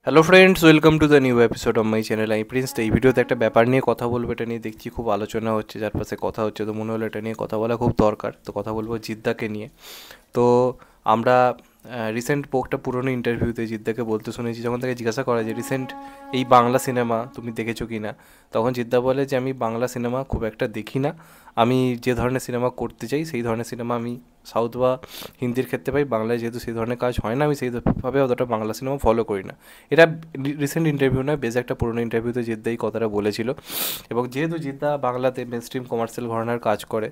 Hello friends, welcome to the new episode of my channel. আমি Prince. এই ভিডিওতে একটা ব্যাপার নিয়ে কথা বলবো, এটা নিয়ে দেখছি খুব আলোচনা হচ্ছে, চারপাশে কথা হচ্ছে, তো মনে হলো এটা নিয়ে কথা বলা খুব দরকার। তো কথা বলবো জিদ্দাকে নিয়ে। তো আমরা রিসেন্ট একটা পুরনো ইন্টারভিউতে জিদ্দাকে বলতে শুনেছি, যখন তাকে জিজ্ঞাসা করা যে রিসেন্ট এই বাংলা সিনেমা তুমি দেখেছো কি না, তখন জিদ্দা বলে যে আমি বাংলা সিনেমা খুব একটা দেখি না। আমি যে ধরনের সিনেমা করতে চাই সেই ধরনের সিনেমা আমি সাউথ বা হিন্দির ক্ষেত্রে পাই, বাংলায় যেহেতু সেই ধরনের কাজ হয় না, আমি সেইভাবে অতটা বাংলা সিনেমা ফলো করি না। এটা রিসেন্ট ইন্টারভিউ নয়, বেশ একটা পুরোনো ইন্টারভিউতে জিদ্দা এই কথাটা বলেছিল। এবং যেহেতু জিদ্দা বাংলাতে মেন স্ট্রিম কমার্শিয়াল ঘরানার কাজ করে,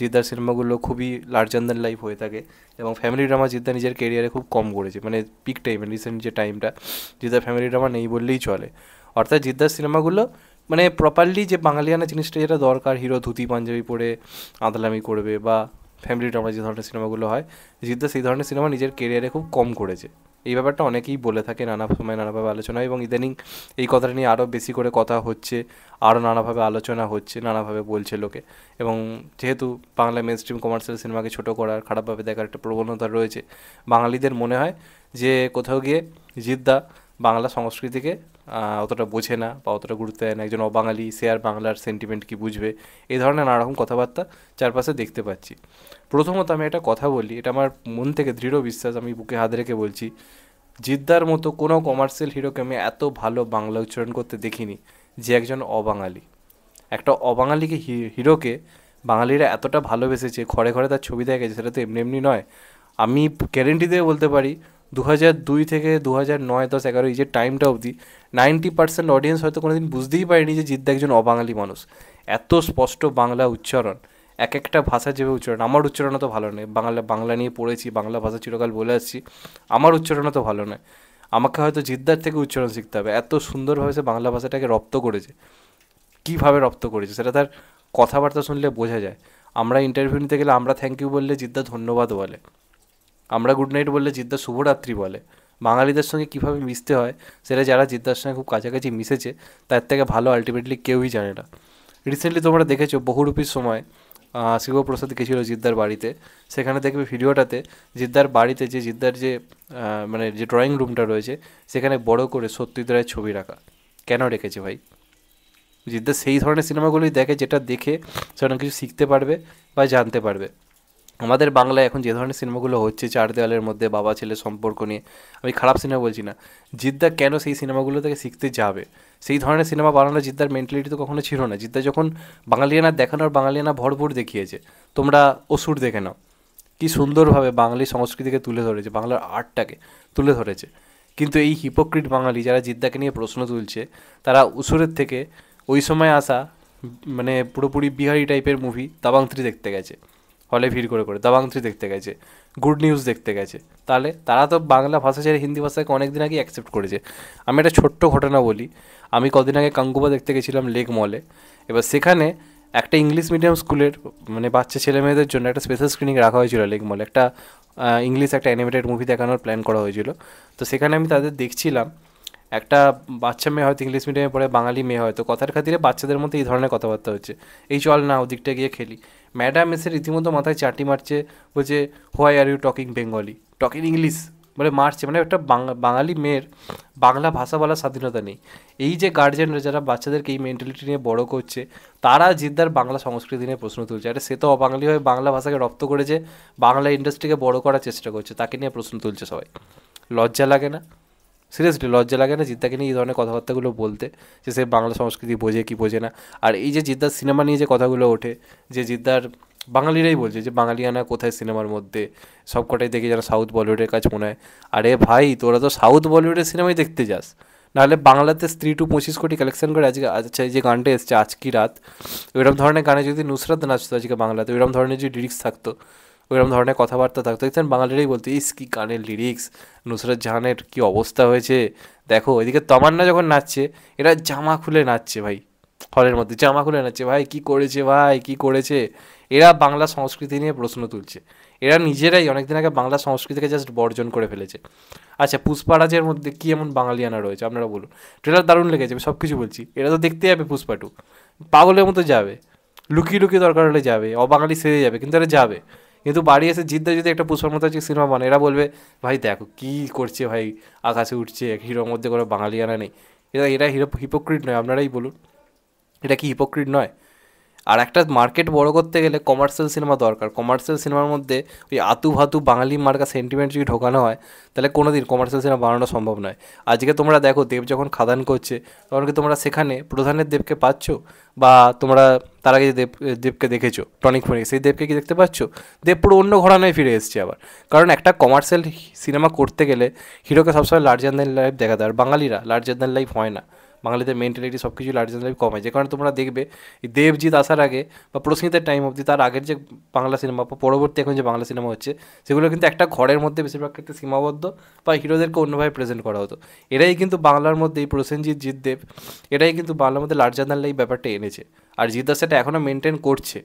জিদ্দার সিনেমাগুলো খুবই লার্জার দ্যান লাইফ হয়ে থাকে। এবং ফ্যামিলি ড্রামা জিদ্দা নিজের কেরিয়ারে খুব কম করেছে, মানে পিক টাইমে, রিসেন্ট যে টাইমটা জিদ্দার ফ্যামিলি ড্রামা নেই বললেই চলে। অর্থাৎ জিদ্দার সিনেমাগুলো মানে প্রপারলি যে বাঙালিয়ানা জিনিসটা যেটা দরকার, হিরো ধুতি পাঞ্জাবি পরে আদলামি করবে বা ফ্যামিলি ড্রামা যে ধরনের সিনেমাগুলো হয়, জিদ্দা সেই ধরনের সিনেমা নিজের কেরিয়ারে খুব কম করেছে। এই ব্যাপারটা অনেকেই বলে থাকে, নানা সময় নানাভাবে আলোচনা হয়, এবং ইদানিং এই কথাটা নিয়ে আরও বেশি করে কথা হচ্ছে, আরও নানাভাবে আলোচনা হচ্ছে, নানাভাবে বলছে লোকে। এবং যেহেতু বাংলা মেন স্ট্রিম কমার্শিয়াল সিনেমাকে ছোটো করার, খারাপভাবে দেখার একটা প্রবণতা রয়েছে, বাঙালিদের মনে হয় যে কোথাও গিয়ে জিদ্দা বাংলা সংস্কৃতিকে অতটা বোঝে না বা অতটা গুরুত্ব দেয় না, একজন অবাঙালি সে আর বাংলার সেন্টিমেন্ট কী বুঝবে, এই ধরনের নানারকম কথাবার্তা চারপাশে দেখতে পাচ্ছি। প্রথমত আমি একটা কথা বলি, এটা আমার মন থেকে দৃঢ় বিশ্বাস, আমি বুকে হাত রেখে বলছি, জিদ্দার মতো কোনো কমার্শিয়াল হিরোকে আমি এত ভালো বাংলা উচ্চারণ করতে দেখিনি যে একজন অবাঙালি। একটা অবাঙালিকে হিরোকে বাঙালিরা এতটা ভালোবেসেছে, ঘরে ঘরে তার ছবি দেখা গেছে, সেটা তো এমনি এমনি নয়। আমি গ্যারেন্টি দিয়ে বলতে পারি 2002 থেকে 2009, 10, 11 এই যে টাইমটা অবধি 90% অডিয়েন্স হয়তো কোনোদিন বুঝতেই পারেনি যে জিদ্দা একজন অবাঙালি মানুষ। এত স্পষ্ট বাংলা উচ্চারণ, এক একটা ভাষা যেভাবে উচ্চারণ, আমার উচ্চারণও তো ভালো নয়, বাংলা নিয়ে পড়েছি, বাংলা ভাষা চিরকাল বলে আসছি, আমার উচ্চারণও তো ভালো নয়। আমাকে হয়তো জিদ্দার থেকে উচ্চারণ শিখতে হবে, এত সুন্দরভাবে সে বাংলা ভাষাটাকে রপ্ত করেছে। কীভাবে রপ্ত করেছে সেটা তার কথাবার্তা শুনলে বোঝা যায়। আমরা ইন্টারভিউ নিতে গেলে আমরা থ্যাংক ইউ বললে জিদ্দা ধন্যবাদ বলে, আমরা গুড নাইট বললে জিদ্দা শুভরাত্রি বলে। বাঙালিদের সঙ্গে কীভাবে মিশতে হয় সেটা যারা জিদ্দার সঙ্গে খুব কাছাকাছি মিশেছে তার থেকে ভালো আলটিমেটলি কেউই জানে না। রিসেন্টলি তোমরা দেখেছো বহুরূপীর সময় শিবপ্রসাদ গেছিল জিদ্দার বাড়িতে, সেখানে দেখবে ভিডিওটাতে জিদ্দার বাড়িতে যে জিদ্দার যে মানে যে ড্রয়িং রুমটা রয়েছে সেখানে বড় করে সত্যজিৎ রায়ের ছবি রাখা। কেন রেখেছে ভাই? জিদ্দার সেই ধরনের সিনেমাগুলোই দেখে যেটা দেখে সে অনেক কিছু শিখতে পারবে বা জানতে পারবে। আমাদের বাংলায় এখন যে ধরনের সিনেমাগুলো হচ্ছে চার দেওয়ালের মধ্যে বাবা ছেলে সম্পর্ক নিয়ে, আমি খারাপ সিনেমা বলছি না, জিদ্দা কেন সেই সিনেমাগুলো থেকে শিখতে যাবে? সেই ধরনের সিনেমা বানানোর জিদ্দার মেন্টালিটি তো কখনো ছিল না। জিদ্দা যখন বাঙালিয়ানা দেখানোর, বাঙালিয়ানা ভরপুর দেখিয়েছে। তোমরা অসুর দেখে নাও, কী সুন্দরভাবে বাঙালি সংস্কৃতিকে তুলে ধরেছে, বাংলার আর্টটাকে তুলে ধরেছে। কিন্তু এই হিপোক্রিট বাঙালি যারা জিদ্দাকে নিয়ে প্রশ্ন তুলছে, তারা অসুরের থেকে ওই সময় আসা মানে পুরোপুরি বিহারি টাইপের মুভি দাবাং 3 দেখতে গেছে, হলে ভিড় করে করে দাবাং 3 দেখতে গেছে, গুড নিউজ দেখতে গেছে। তাহলে তারা তো বাংলা ভাষা ছেড়ে হিন্দি ভাষাকে অনেক দিন আগে অ্যাকসেপ্ট করেছে। আমি একটা ছোট্ট ঘটনা বলি, আমি কদিন আগে কাঙ্গুবা দেখতে গেছিলাম লেক মলে। এবার সেখানে একটা ইংলিশ মিডিয়াম স্কুলের মানে বাচ্চা ছেলে মেয়েদের জন্য একটা স্পেশাল স্ক্রিনিং রাখা হয়েছিল লেক মলে, একটা ইংলিশ একটা অ্যানিমেটেড মুভি দেখানোর প্ল্যান করা হয়েছিল। তো সেখানে আমি তাদের দেখছিলাম, একটা বাচ্চা মেয়ে হয়তো ইংলিশ মিডিয়ামে পড়ে, বাঙালি মেয়ে হয়তো, কথার খাতিরে বাচ্চাদের মধ্যে এই ধরনের কথাবার্তা হচ্ছে, এই চল না ওদিকটা গিয়ে খেলি। ম্যাডাম এসে রীতিমতো মাথায় চাটি মারছে, বলছে why are you talking Bengali, talking English বলে মারছে। মানে একটা বাঙালি মেয়ের বাংলা ভাষা বলার স্বাধীনতা নেই। এই যে গার্জেনরা যারা বাচ্চাদেরকে এই মেন্টালিটি নিয়ে বড় করছে, তারা জিদ্দার বাংলা সংস্কৃতি নিয়ে প্রশ্ন তুলছে। আরে সে তো অবাঙালি হয়ে বাংলা ভাষাকে রপ্ত করেছে, বাংলা ইন্ডাস্ট্রিকে বড় করার চেষ্টা করছে, তাকে নিয়ে প্রশ্ন তুলছে সবাই। লজ্জা লাগে না? সিরিয়াসলি লজ্জা লাগে না জিদ্দাকে নিয়ে এই ধরনের কথাবার্তাগুলো বলতে, যে সে বাংলা সংস্কৃতি বোঝে কি বোঝে না? আর এই যে জিদ্দার সিনেমা নিয়ে যে কথাগুলো ওঠে, যে জিদ্দার বাঙালিরাই বলছে যে বাঙালিয়ানা কোথায় সিনেমার মধ্যে, সবকটাই দেখে যেন সাউথ বলিউডের কাজ মনে হয়। আরে ভাই, তোরা তো সাউথ বলিউডের সিনেমাই দেখতে যাস, নাহলে বাংলাতে স্ত্রী টু 25 কোটি কালেকশন করে আজকে। আচ্ছা, এই যে গানটা এসছে আজ কি রাত, ওইরকম ধরনের গানে যদি নুসরাত নাচতো আজকে বাংলাতে, ওইরকম ধরনের যদি লিরিক্স থাকতো, ওইরকম ধরনের কথাবার্তা থাকতো, দেখতেন বাঙালিরাই বলতো ইস কি গানের লিরিক্স, নুসরাত জাহানের কী অবস্থা হয়েছে দেখো। এদিকে তমান্না যখন নাচছে, এরা জামা খুলে নাচছে ভাই, হলের মধ্যে জামা খুলে নাচছে। ভাই কী করেছে, ভাই কী করেছে? এরা বাংলা সংস্কৃতি নিয়ে প্রশ্ন তুলছে, এরা নিজেরাই অনেকদিন আগে বাংলা সংস্কৃতিকে জাস্ট বর্জন করে ফেলেছে। আচ্ছা, পুষ্পারাজের মধ্যে কী এমন বাঙালিয়ানা রয়েছে আপনারা বলুন? ট্রেলার দারুণ লেগেছে, আমি সব কিছু বলছি, এরা তো দেখতে যাবে পুষ্পা 2, পাগলের মতো যাবে, লুকিয়ে লুকিয়ে দরকার হলে যাবে, অবাঙালি সেরে যাবে, কিন্তু এরা যাবে। কিন্তু বাড়ি এসে জিদ্দা যদি একটা পুষ্পার মতো সিনেমা বানায়, এরা বলবে ভাই দেখো কী করছে ভাই, আকাশে উঠছে, হিরোর মধ্যে কোনো বাঙালিয়ানা নেই। এরা হিপোক্রিট নয়? আপনারাই বলুন, এটা কি হিপোক্রিট নয়? আর একটা মার্কেট বড় করতে গেলে কমার্শিয়াল সিনেমা দরকার। কমার্শিয়াল সিনেমার মধ্যে ওই আতু ভাতু বাঙালি মার্কা সেন্টিমেন্ট যদি ঢোকানো হয়, তাহলে কোনো দিন কমার্শিয়াল সিনেমা বানানো সম্ভব নয়। আজকে তোমরা দেখো দেব যখন খাদান করছে, তখন কি তোমরা সেখানে প্রধানের দেবকে পাচ্ছ? বা তোমরা তার আগে যে দেবকে দেখেছো টনিক ফনিক, সেই দেবকে কি দেখতে পাচ্ছ? দেব পুরো অন্য ঘরানায় ফিরে এসছে আবার। কারণ একটা কমার্শিয়াল সিনেমা করতে গেলে হিরোকে সবসময় লার্জার দ্যান লাইফ দেখাতে হয়। আর বাঙালিরা লার্জার দ্যান লাইফ হয় না, বাঙালিদের মেন্টালিটি সব কিছু লার্জার লাইফ কম হয়। যে কারণে তোমরা দেখবে দেবজিৎ আসার আগে বা প্রসেনজিতের টাইম অবধি, তার আগের যে বাংলা সিনেমা বা পরবর্তী এখন যে বাংলা সিনেমা হচ্ছে, সেগুলো কিন্তু একটা ঘরের মধ্যে বেশিরভাগ ক্ষেত্রে সীমাবদ্ধ, বা হিরোদেরকে অন্যভাবে প্রেজেন্ট করা হতো। এরাই কিন্তু বাংলার মধ্যে এই প্রসেনজিৎ, জিৎদেব, এরাই কিন্তু বাংলার মধ্যে লার্জার দ্যান লাইফ ব্যাপারটা এনেছে। আর জিদ্দা সেটা এখনও মেনটেন করছে।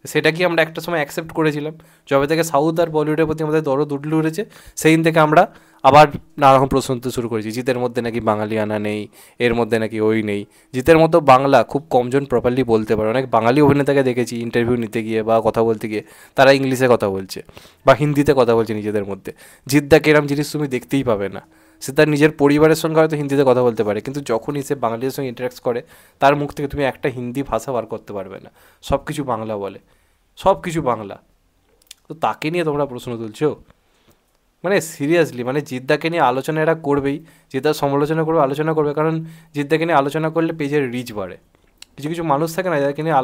সেটা কি আমরা একটা সময় অ্যাকসেপ্ট করেছিলাম? যবে থেকে সাউথ আর বলিউডের প্রতি আমাদের দরদ উঠলে উঠেছে, সেই দিন থেকে আমরা আবার নানারকম প্রশ্ন তুলতে শুরু করেছি। জিতের মধ্যে নাকি বাঙালিয়ানা নেই, এর মধ্যে নাকি ওই নেই। জিতের মতো বাংলা খুব কমজন প্রপারলি বলতে পারে। অনেক বাঙালি অভিনেতাকে দেখেছি ইন্টারভিউ নিতে গিয়ে বা কথা বলতে গিয়ে তারা ইংলিশে কথা বলছে বা হিন্দিতে কথা বলছে নিজেদের মধ্যে। জিদ্দাকে এরম জিনিস তুমি দেখতেই পাবে না। সে তার নিজের পরিবারের সঙ্গে হয়তো হিন্দিতে কথা বলতে পারে, কিন্তু যখনই সে বাঙালিদের সঙ্গে ইন্টারাক্ট করে, তার মুখ থেকে তুমি একটা হিন্দি ভাষা বার করতে পারবে না। সব কিছু বাংলা বলে, সব কিছু বাংলা। তো তাকে নিয়ে তোমরা প্রশ্ন তুলছো? মানে সিরিয়াসলি, মানে জিদ্দাকে নিয়ে আলোচনা এরা করবেই, জিদ্দার সমালোচনা করবে, আলোচনা করবে, কারণ জিদ্দাকে নিয়ে আলোচনা করলে পেজের রিচ বাড়ে। কিছু কিছু মানুষ থাকে না যাদেরকে নিয়ে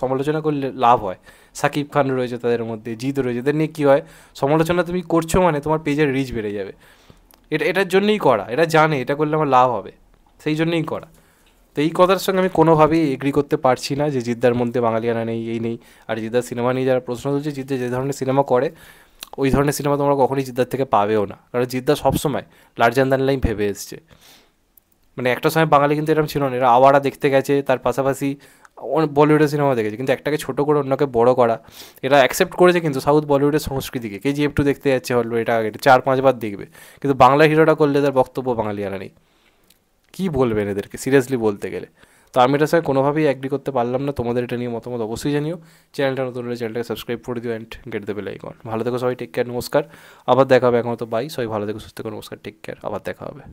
সমালোচনা করলে লাভ হয়। সাকিব খান রয়েছে তাদের মধ্যে, জিৎ রয়েছে, এদের নিয়ে কী হয়, সমালোচনা তুমি করছো মানে তোমার পেজের রিচ বেড়ে যাবে। এটার জন্যই করা, এরা জানে এটা করলে আমার লাভ হবে, সেই জন্যই করা। তো এই কথার সঙ্গে আমি কোনোভাবেই এগ্রি করতে পারছি না যে জিদ্দার মধ্যে বাঙালিয়ানা নেই, এই নেই। আর জিদ্দার সিনেমা নিয়ে যারা প্রশ্ন তুলছে, জিদ্দা যে ধরনের সিনেমা করে, ওই ধরনের সিনেমা তোমরা কখনোই জিদ্দার থেকে পাবেও না। কারণ জিদ্দা সবসময় লার্জার দ্যান লাইফ ভেবে এসছে। মানে একটা সময় বাঙালি কিন্তু এরকম ছিল না, এরা আওয়ারা দেখতে গেছে, তার পাশাপাশি বলিউডের সিনেমা দেখেছে, কিন্তু একটাকে ছোটো করে অন্যকে বড় করা এরা অ্যাকসেপ্ট করেছে। কিন্তু সাউথ বলিউডের সংস্কৃতিকে KGF 2 দেখতে যাচ্ছে হল, এটা আগে 4-5 বার দেখবে, কিন্তু বাংলা হিরোটা করলে তার বক্তব্য বাঙালিয়ানা নেই। কী বলবেন এদেরকে সিরিয়াসলি বলতে গেলে? তো আমি এটার সঙ্গে কোনোভাবেই অ্যাগ্রি করতে পারলাম না। তোমাদের এটা নিয়ে মতামত অবশ্যই জানিও। চ্যানেলটা নতুন হলে চ্যানেলটাকে সাবস্ক্রাইব করে দিও and get the bell icon. ভালো থেকো সবাই, টেক কেয়ার, নমস্কার। আবার দেখা হবে, এখন তো বাই। সবাই ভালো থেকো, সুস্থ থেকো, নমস্কার, টেক কেয়ার, আবার দেখা হবে।